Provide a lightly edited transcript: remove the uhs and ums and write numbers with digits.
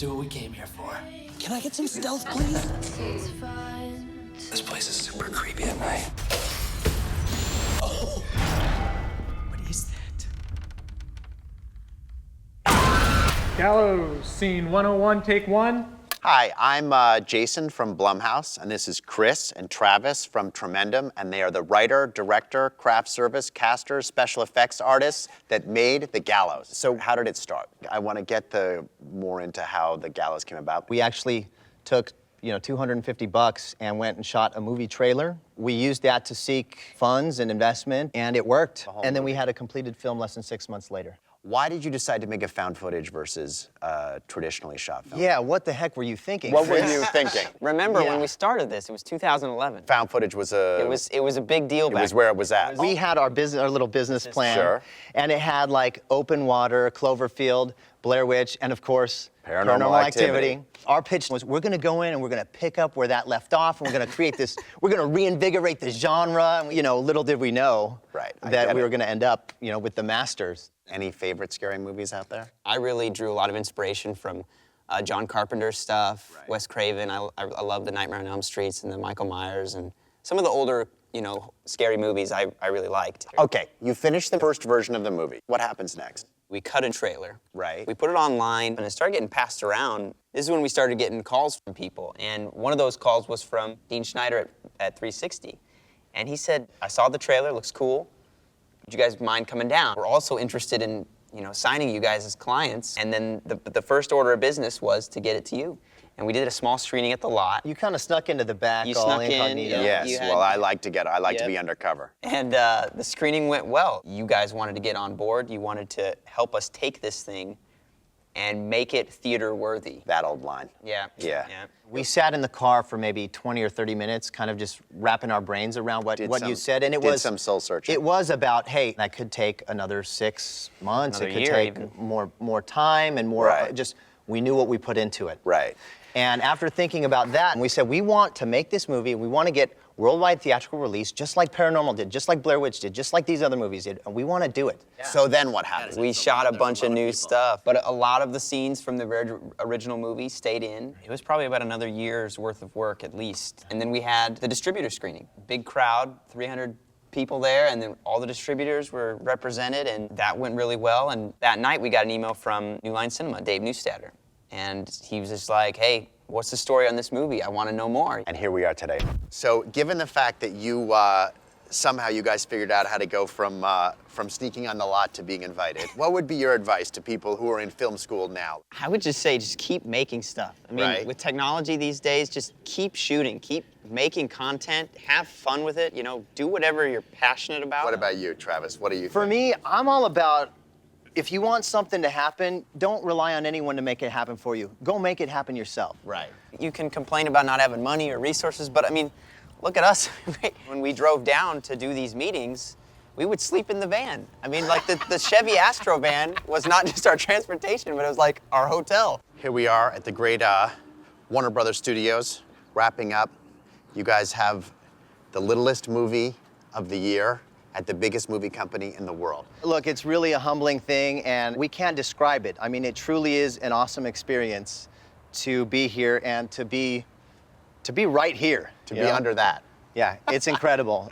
do what we came here for. Can I get some stealth, please? This place is super creepy at night. Oh. What is that? Gallows, scene 101, take one. Hi, I'm Jason from Blumhouse, and this is Chris and Travis from Tremendum, and they are the writer, director, craft service, casters, special effects artists that made The Gallows. So how did it start? I want to get more into how The Gallows came about. We actually took $250 and went and shot a movie trailer. We used that to seek funds and investment, and it worked. And then we had a completed film less than 6 months later. Why did you decide to make a found footage versus traditionally shot film? Yeah, what the heck were you thinking? What were you thinking? Remember when we started this, it was 2011. Found footage was a... It was a big deal back then. It was where it was at. We had our little business plan. Sure. And it had like Open Water, Cloverfield, Blair Witch, and of course, Paranormal Activity. Our pitch was, we're gonna go in and we're gonna pick up where that left off, and we're gonna create this, we're gonna reinvigorate the genre. And, little did we know that we were gonna end up, with the masters. Any favorite scary movies out there? I really drew a lot of inspiration from John Carpenter's stuff, Wes Craven. I love the Nightmare on Elm Streets and the Michael Myers and some of the older, scary movies I really liked. Okay, you finished the first version of the movie. What happens next? We cut a trailer. Right. We put it online, and it started getting passed around. This is when we started getting calls from people, and one of those calls was from Dean Schneider at 360. And he said, I saw the trailer, looks cool. Would you guys mind coming down? We're also interested in, signing you guys as clients. And then the first order of business was to get it to you. And we did a small screening at the lot. You kind of snuck into the back. You all snuck in, incognito. Yes, well, I like to be undercover. And the screening went well. You guys wanted to get on board. You wanted to help us take this thing and make it theater worthy. That old line. Yeah. We sat in the car for maybe 20 or 30 minutes, kind of just wrapping our brains around what you said. And it was some soul searching. It was about, hey, that could take another 6 months. Another it could year take even. more time and more, we knew what we put into it. Right. And after thinking about that, we said, we want to make this movie, we want to get worldwide theatrical release, just like Paranormal did, just like Blair Witch did, just like these other movies did, and we want to do it. Yeah. So then what happened? We shot a bunch of new stuff, but a lot of the scenes from the original movie stayed in. It was probably about another year's worth of work at least. And then we had the distributor screening. Big crowd, 300 people there, and then all the distributors were represented, and that went really well. And that night we got an email from New Line Cinema, Dave Neustadter. And he was just like, hey, what's the story on this movie? I want to know more. And here we are today. So given the fact that you, somehow you guys figured out how to go from sneaking on the lot to being invited, what would be your advice to people who are in film school now? I would just say, just keep making stuff. I mean, with technology these days, just keep shooting, keep making content, have fun with it, do whatever you're passionate about. What about you, Travis? What do you think? For me, I'm all about, if you want something to happen, don't rely on anyone to make it happen for you. Go make it happen yourself. Right. You can complain about not having money or resources, but I mean, look at us. When we drove down to do these meetings, we would sleep in the van. I mean, like the Chevy Astro van was not just our transportation, but it was like our hotel. Here we are at the great Warner Brothers Studios, wrapping up. You guys have the littlest movie of the year at the biggest movie company in the world. Look, it's really a humbling thing, and we can't describe it. I mean, it truly is an awesome experience to be here and to be right here. To be under that. Yeah, it's incredible.